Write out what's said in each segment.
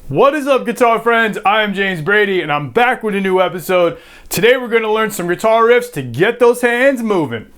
What is up, guitar friends? I am James Brady and I'm back with a new episode. Today we're going to learn some guitar riffs to get those hands moving.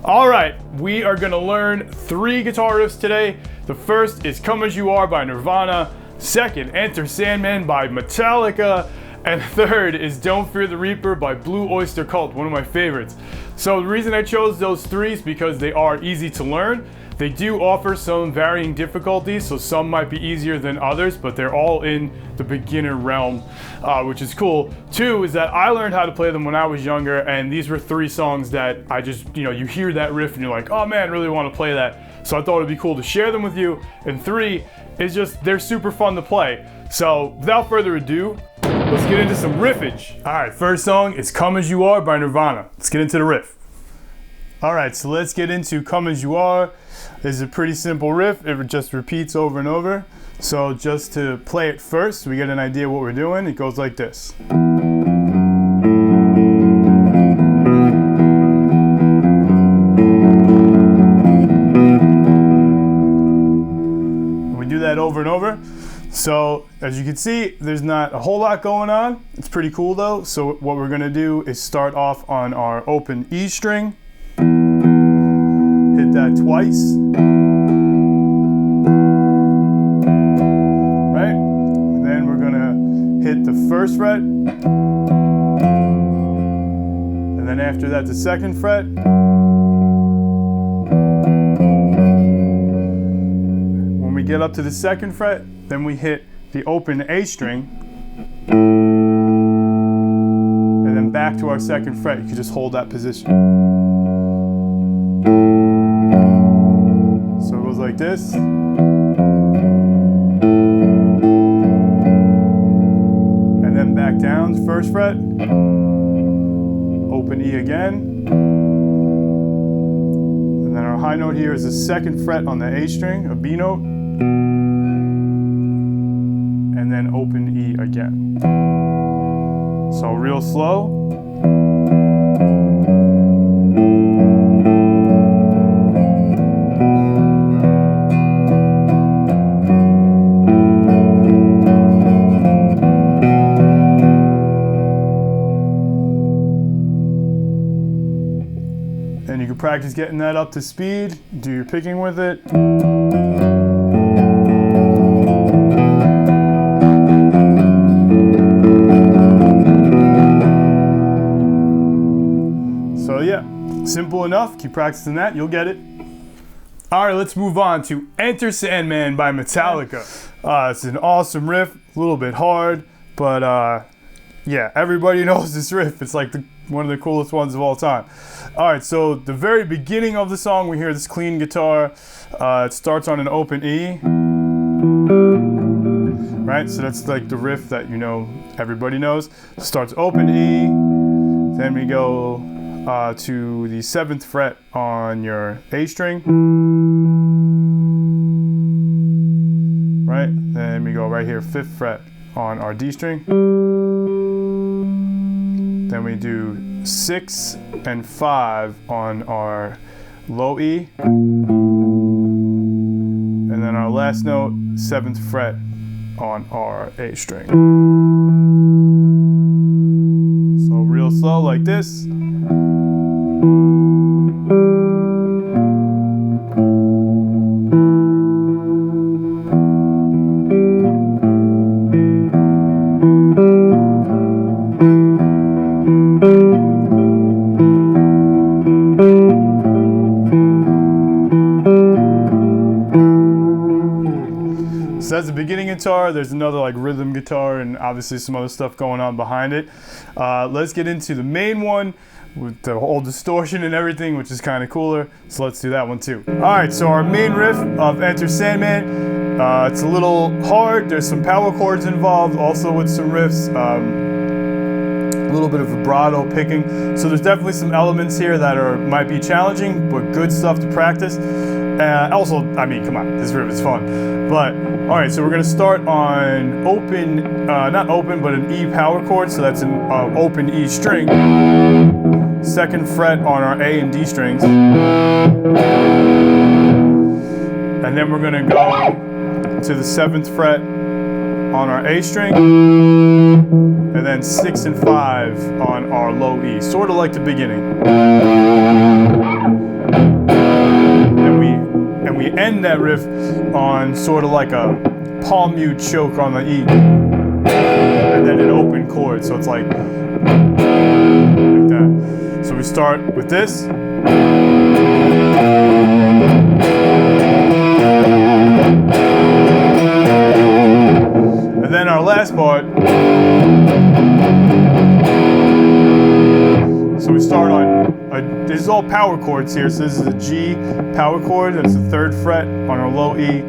Alright, we are going to learn 3 guitar riffs today. The first is Come As You Are by Nirvana. Second, Enter Sandman by Metallica. And third is Don't Fear the Reaper by Blue Oyster Cult, one of my favorites. So the reason I chose those 3 is because they are easy to learn. They do offer some varying difficulties, so some might be easier than others, but they're all in the beginner realm, which is cool. 2 is that I learned how to play them when I was younger, and these were 3 songs that I just, you hear that riff and you're like, oh man, I really want to play that. So I thought it'd be cool to share them with you. And 3 is just, they're super fun to play. So without further ado, let's get into some riffage. All right, first song is Come As You Are by Nirvana. Let's get into the riff. All right, so let's get into Come As You Are. It's a pretty simple riff. It just repeats over and over. So just to play it first, so we get an idea what we're doing. It goes like this. We do that over and over. So as you can see, there's not a whole lot going on. It's pretty cool though. So what we're gonna do is start off on our open E string. Hit that twice. Right? And then we're gonna hit the first fret. And then after that, the second fret. When we get up to the second fret, then we hit the open A string. And then back to our second fret. You can just hold that position. So it goes like this. And then back down, first fret. Open E again. And then our high note here is the second fret on the A string, a B note. And then open E again. So real slow. And you can practice getting that up to speed, do your picking with it. So yeah, simple enough. Keep practicing that, you'll get it. All right, let's move on to Enter Sandman by Metallica. It's an awesome riff, a little bit hard, but yeah, everybody knows this riff. It's like one of the coolest ones of all time. All right, so the very beginning of the song, we hear this clean guitar. It starts on an open E. Right, so that's like the riff that everybody knows. It starts open E, then we go to the 7th fret on your A string. Right, then we go right here, 5th fret on our D string. Then we do 6 and 5 on our low E. And then our last note, 7th fret on our A string. So real slow like this. So that's the beginning guitar. There's another like rhythm guitar and obviously some other stuff going on behind it. Let's get into the main one with the whole distortion and everything, which is kind of cooler. So let's do that one too. All right, so our main riff of Enter Sandman. It's a little hard. There's some power chords involved, also with some riffs. A little bit of vibrato picking. So there's definitely some elements here that might be challenging, but good stuff to practice. Also, I mean, come on, this riff is fun. But, all right, so we're gonna start on open, not open, but an E power chord. So that's an open E string. Second fret on our A and D strings. And then we're gonna go to the 7th fret on our A string, and then 6 and 5 on our low E, sort of like the beginning. And we end that riff on sort of like a palm mute choke on the E, and then an open chord, so it's like that. So we start with this. And then our last part, so we start on, this is all power chords here, so this is a G power chord, that's the 3rd fret on our low E,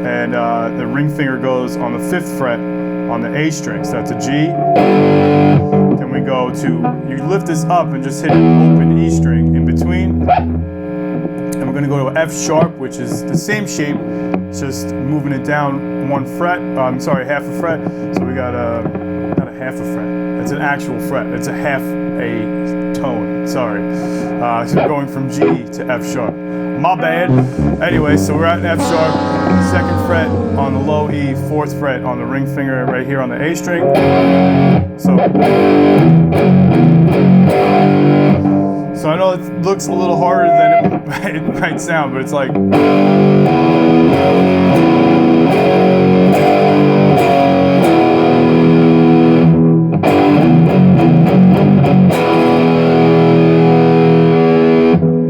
and the ring finger goes on the 5th fret on the A string, so that's a G. Then we go to, you lift this up and just hit an open E string in between, and we're gonna go to F sharp, which is the same shape, just moving it down 1 fret, half a fret. So we got not a half a fret, it's an actual fret, it's a half a tone, sorry. So we're going from G to F sharp. My bad. Anyway, so we're at F sharp, 2nd fret on the low E, 4th fret on the ring finger right here on the A string. So I know it looks a little harder than it might sound, but it's like.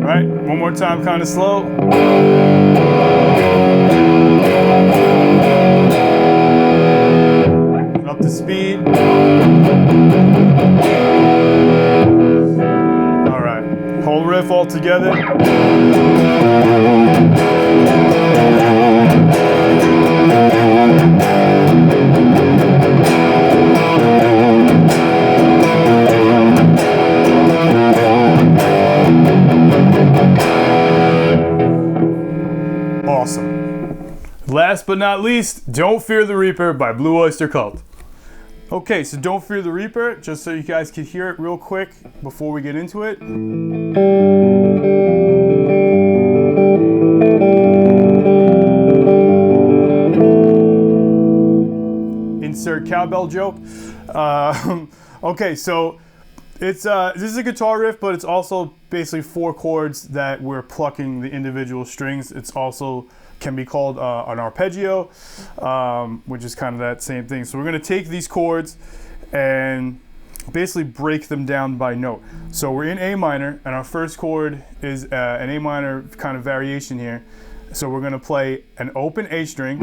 Right, one more time, kind of slow. Up to speed. All right, whole riff all together. Awesome. Last but not least, Don't Fear the Reaper by Blue Oyster Cult. Okay, so Don't Fear the Reaper, just so you guys can hear it real quick before we get into it. Insert cowbell joke. Okay, so it's this is a guitar riff, but it's also basically 4 chords that we're plucking the individual strings. It's also can be called an arpeggio, which is kind of that same thing. So we're going to take these chords and basically break them down by note. So we're in A minor, and our first chord is an A minor kind of variation here. So we're going to play an open A string.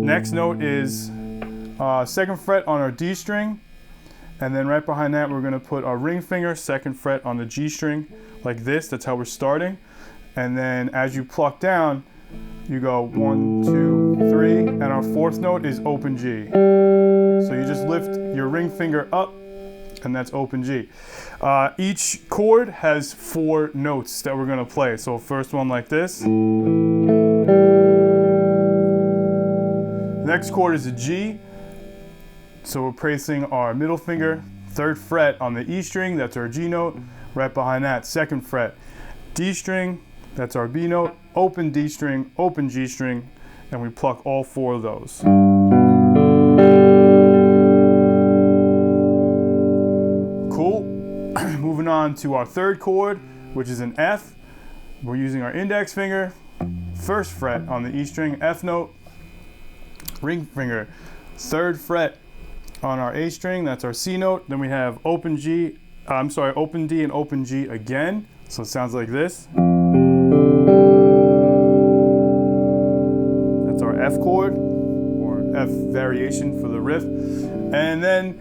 Next note is 2nd fret on our D string. And then right behind that, we're going to put our ring finger, 2nd fret on the G string, like this. That's how we're starting. And then as you pluck down, you go 1, 2, 3, and our 4th note is open G. So you just lift your ring finger up, and that's open G. Each chord has 4 notes that we're going to play. So first one like this. Next chord is a G. So we're placing our middle finger, 3rd fret on the E string, that's our G note. Right behind that, 2nd fret, D string, that's our B note, open D string, open G string, and we pluck all 4 of those. Cool. Moving on to our 3rd chord, which is an F. We're using our index finger, 1st fret on the E string, F note, ring finger, 3rd fret on our A string, that's our C note. Then we have open D and open G again. So it sounds like this. That's our F chord, or F variation for the riff. And then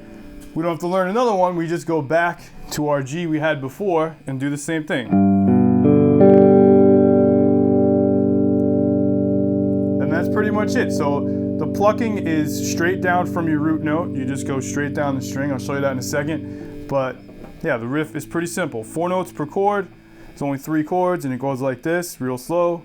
we don't have to learn another one, we just go back to our G we had before and do the same thing. And that's pretty much it. So the plucking is straight down from your root note. You just go straight down the string. I'll show you that in a second. But yeah, the riff is pretty simple. 4 notes per chord, It's only 3 chords and it goes like this, real slow.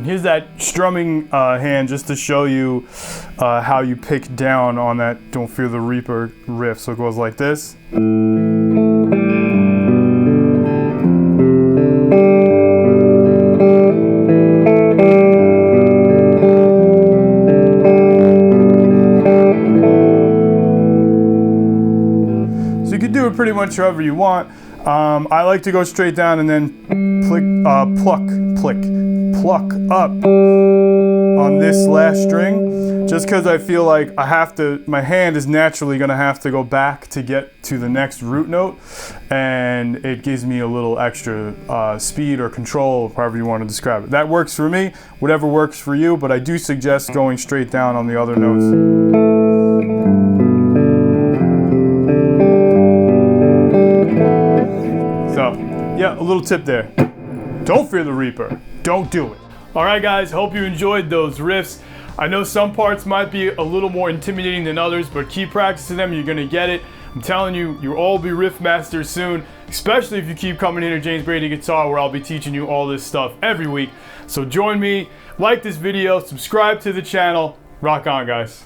Here's that strumming hand just to show you how you pick down on that Don't Fear the Reaper riff. So it goes like this. So you can do it pretty much however you want. I like to go straight down and then pluck up on this last string, just because I feel like my hand is naturally going to have to go back to get to the next root note, and it gives me a little extra speed or control, however you want to describe it. That works for me, whatever works for you, but I do suggest going straight down on the other notes. So, yeah, a little tip there. Don't fear the Reaper. Don't do it. Alright guys, hope you enjoyed those riffs. I know some parts might be a little more intimidating than others, but keep practicing them, you're gonna get it. I'm telling you, you'll all be riff masters soon, especially if you keep coming here to James Brady Guitar, where I'll be teaching you all this stuff every week. So join me, like this video, subscribe to the channel. Rock on, guys.